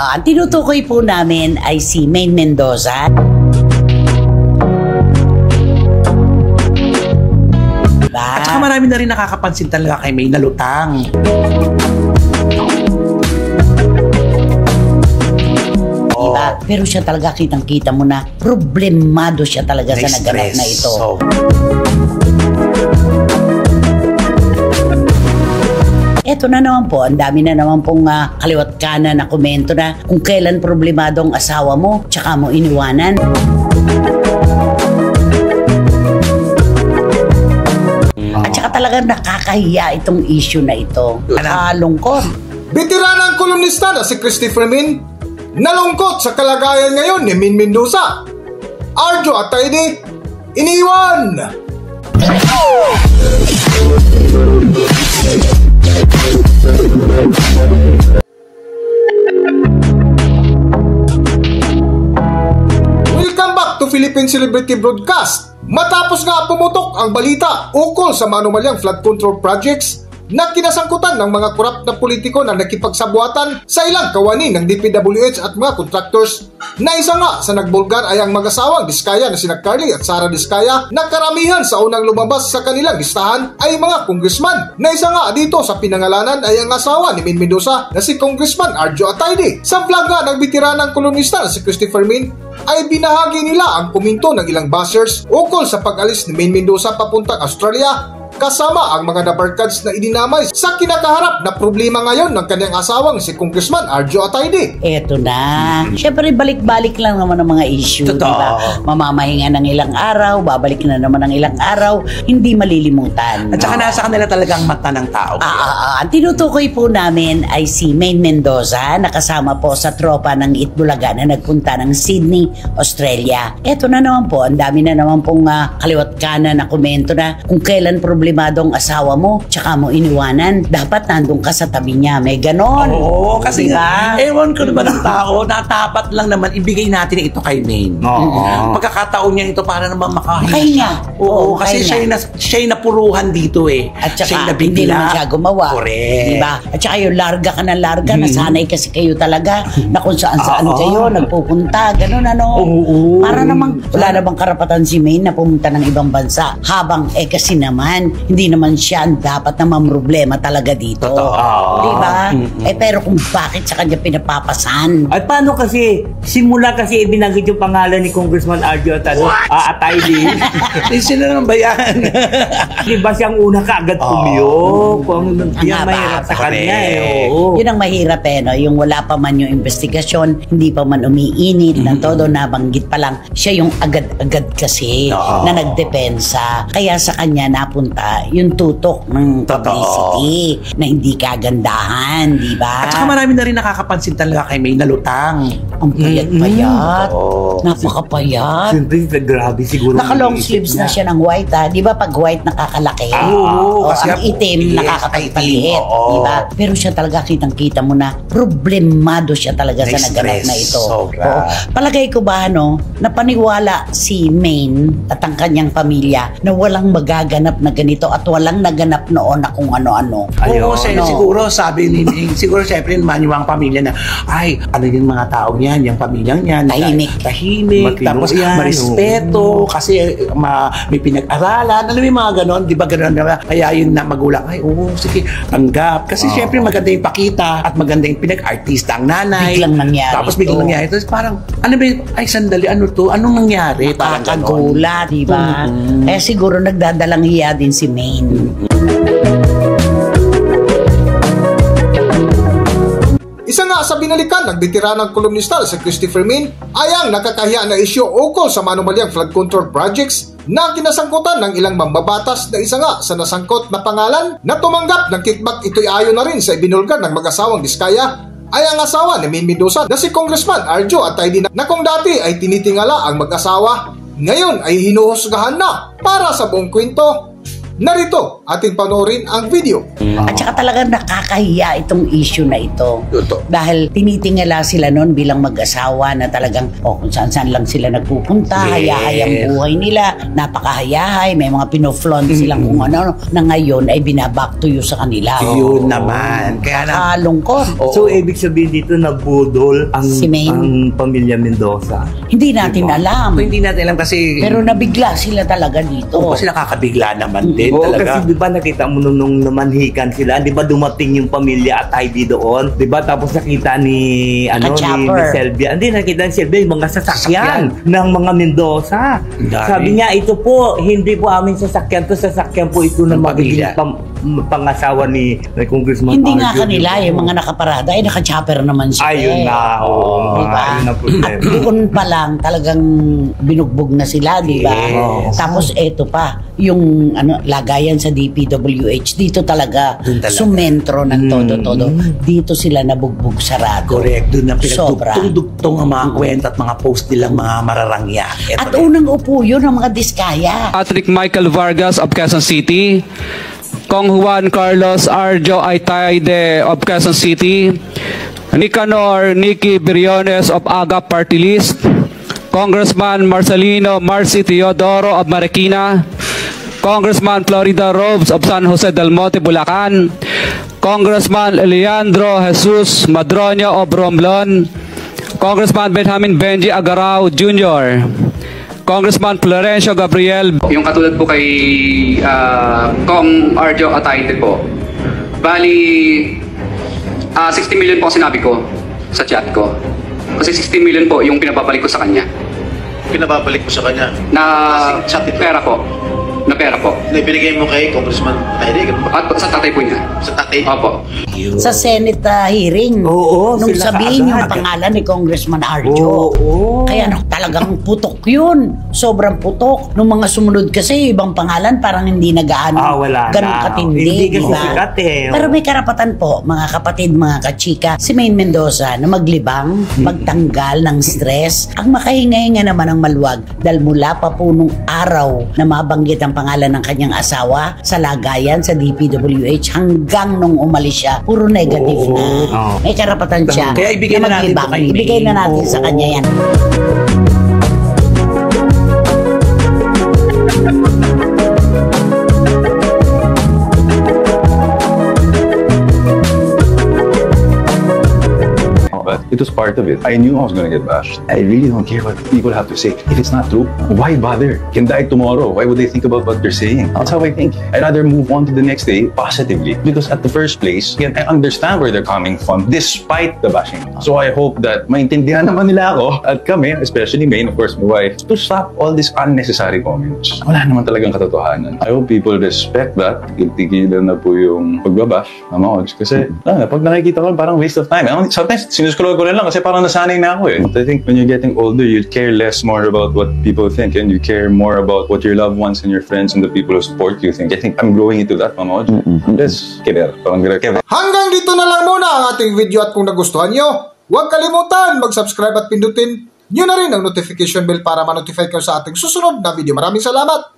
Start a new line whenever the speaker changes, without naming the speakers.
Ang tinutukoy po namin ay si Maine Mendoza.
At saka marami na rin nakakapansin talaga kay Maine na lutang.
Diba? Pero siya talaga kitang-kita mo na problemado siya talaga sa naganap na ito. Eto na naman po, ang dami na naman pong kaliwat kanan na komento na kung kailan problemado ang asawa mo, tsaka mo iniwanan. At saka talagang nakakahiya itong issue na ito. Nakalungkot.
Veteranang kolumnista na si Christopher Min, nalungkot sa kalagayan ngayon ni Maine Mendoza. Arjo Atayde, iniwan! Welcome back to Philippine Celebrity Broadcast. Matapos nga pumutok ang balita ukol sa manumalyang flood control projects na kinasangkutan ng mga korap na politiko na nakipagsabuatan sa ilang kawani ng DPWH at mga contractors, na isa nga sa nagbulgar ay ang mag-asawang Diskaya na sina Carly at Sara Diskaya, na karamihan sa unang lumabas sa kanilang listahan ay mga congressman, na isa nga dito sa pinangalanan ay ang asawa ni Maine Mendoza na si Congressman Arjo Atayde. Sa vlog nga ng veteranang kolumnista na si Christopher Min ay binahagi nila ang komento ng ilang bashers ukol sa pag-alis ni Maine Mendoza papuntang Australia, kasama ang mga nabarkads na idinamay sa kinakaharap na problema ngayon ng kanyang asawang si Congressman Arjo Atayde.
Eto na. Siyempre balik-balik lang naman ang mga issue, diba? Mamamahinga ng ilang araw, babalik na naman ng ilang araw, hindi malilimutan.
At saka nasa kanila talagang mata ng tao.
Ang tinutukoy po namin ay si Maine Mendoza, nakasama po sa tropa ng Itbulaga na nagpunta ng Sydney, Australia. Eto na naman po, ang dami na naman pong kaliwat kanan na komento na kung kailan problemadong asawa mo, tsaka mo iniwanan, dapat nandun ka sa tabi niya. May ganon.
Oo, kasi diba? Ewan ko naman ng tao, natapat lang naman ibigay natin ito kay Maine. Pagkakataon niya ito para naman makahinga. Oo, kasi siya napuruhan dito eh.
At saka
siya
hindi naman siya gumawa.
Correct.
Diba? At saka yung larga ka ng larga, nasanay kasi kayo talaga na kung saan-saan kayo nagpupunta, ganon ano. Para namang wala namang karapatan si Maine na pumunta ng ibang bansa. Habang kasi naman hindi naman siya ang dapat na mamroblema talaga dito. Diba? Pero kung bakit sa kanya pinapapasan?
At paano kasi, simula kasi ibinanggit yung pangalan ni Congressman Arjo Atayde.
Sino naman ba yan?
Diba siyang una kaagad pumiyok? Yan mahirap sa kanya eh.
Yun ang mahirap no? Yung wala pa man yung investigasyon, hindi pa man umiinit ng todo, nabanggit pa lang, siya yung agad-agad kasi na nagdepensa. Kaya sa kanya napunta yung tutok ng publicity na hindi kagandahan, di ba?
At saka marami na rin nakakapansin talaga kay Maine na lutang.
Ang payat-payat. Napakapayat.
Siyempre, grabe siguro.
Naka-long sleeves na siya ng white, di ba? Pag white, nakakalaki. Ang itim, nakakapagpaliit. Di ba? Pero siya talaga, kitang-kita mo na problemado siya talaga sa naganap na ito. Palagay ko ba, napaniwala si Maine at ang kanyang pamilya na walang magaganap na ganito at walang naganap noon na kung ano-ano.
Oo, siguro sabi ni siguro syempre naman yung mga pamilya na ay, ano yung mga tao niyan, yung pamilyang niyan, tahimik, tapos marespeto, kasi may pinag-aralan, alam mo yung mga ganon, di ba ganon na, kaya yun na magulang, ay sige, tanggap, kasi syempre maganda yung pakita at maganda yung pinag-artista ang nanay.
Biglang nangyari.
Tapos biglang nangyari. Tapos parang, ano ba yun, ay sandali, ano to, anong nangyari? Parang
kakagulat, di ba? Kaya siguro nagdadalang hiya din si Maine.
Isa nga sa binalikan ng veteranang kolumnista si Christopher Min ay ang nakakahiya na isyu ukol sa manumalyang flood control projects na kinasangkutan ng ilang mambabatas, na isa nga sa nasangkot na pangalan na tumanggap ng kickback. Ito'y ayon na rin sa ibinulgar ng mag-asawang Diskaya ay ang asawa ni Maine Mendoza na si Congressman Arjo Atayde, na kung dati ay tinitingala ang mag-asawa, ngayon ay hinuhusgahan na. Para sa buong kwento, Narito ating panoorin ang video.
At saka talagang nakakahiya itong issue na ito. Dahil tinitingala sila noon bilang mag-asawa na talagang kung saan-saan lang sila nagpupunta, hayahay ang buhay nila, napakahayahay, may mga pinoflaunt silang kung ano, na ngayon ay binaback to you sa kanila.
Yun naman. Kaya
nakalungkot.
So, ibig sabihin dito nabudol ang, ang pamilya Mendoza.
Hindi natin alam.
Hindi natin alam kasi...
Pero nabigla sila talaga dito.
Kasi nakakabigla naman din.
Oo,
talaga.
kasi di ba nakita mo nung namanhikan sila, di ba dumating yung pamilya at ID doon, di ba tapos nakita ni ni Selvia, hindi nakita ni Selvia yung mga sasakyan ng mga Mendoza. Sabi niya, ito po, hindi po amin sasakyan to, sasakyan po ito ng magiging pangasawa ni Congressman
Hindi nga kanila, yung mga nakaparada, ay naka-chopper naman siya.
Ayun na,
diba? At doon pa lang, talagang binugbog na sila, di ba? Tapos eto pa, yung lagayan sa DPWH, dito talaga sumentro ng todo-todo. Dito sila nabugbog sarado.
Correct. Doon na pinagdugtong ang mga kwento at mga post nilang mga mararangya.
At unang upo yun ang mga diskaya.
Patrick Michael Vargas of Quezon City, Kong Juan Carlos Arjo Aitaide of Quezon City, Nicanor Nicky Briones of AGA Party List, Congressman Marcelino Marcy Teodoro of Marikina, Congressman Florida Robes of San Jose del Monte, Bulacan, Congressman Leandro Jesus Madroño of Romblon, Congressman Benjamin Benji Agarao Jr., Congressman Florencio Gabriel.
Yung katulad po kay Kong Arjo Ataide po, bali 60 million po sinabi ko sa chat ko. Kasi 60 million po yung pinababalik ko sa kanya.
Pinababalik mo sa kanya?
Na pera po. Na pera po.
Na ibinigay mo kay Congressman Ataide?
At sa tatay po niya.
Sa tatay?
Opo.
Sa Senate hearing. Nung sabihin yung pangalan ni Congressman Arjo. Kaya talagang putok yun. Sobrang putok. Nung mga sumunod kasi, ibang pangalan parang hindi nagaano. Ganun katindi.
Hindi kasi sikat
Pero may karapatan po, mga kapatid, mga kachika, si Maine Mendoza na maglibang, magtanggal ng stress. Ang makahinga-hinga naman ang maluwag dahil mula pa po nung araw na mabanggit ang pangalan ng kanyang asawa sa lagayan sa DPWH hanggang nung umalis siya, puro negative na. May karapatan siya.
Kaya ibigay na natin ito kay May.
Ibigay na natin sa kanya yan.
But it was part of it. I knew I was going to get bashed. I really don't care what people have to say. If it's not true, why bother? Can die tomorrow. Why would they think about what they're saying? That's how I think. I'd rather move on to the next day positively. Because at the first place, I understand where they're coming from despite the bashing. So I hope that maintindihan naman nila ako at kami, especially Maine, of course, my wife, to stop all these unnecessary comments. Wala naman talagang katotohanan. I hope people respect that. Tigilan na po yung pagbabash ng mga odds. Kasi pag nakikita ko, parang waste of time. Sometimes, sinuscroll ko rin lang kasi parang nasanay na ako eh. I think when you're getting older, you care less more about what people think and you care more about what your loved ones and your friends and the people who support you think. I think I'm growing into that, mga odds. Let's kever.
Hanggang dito na lang muna ang ating video at kung nagustuhan nyo, huwag kalimutan mag-subscribe at pindutin nyo na rin ang notification bell para ma-notify kayo sa ating susunod na video. Maraming salamat!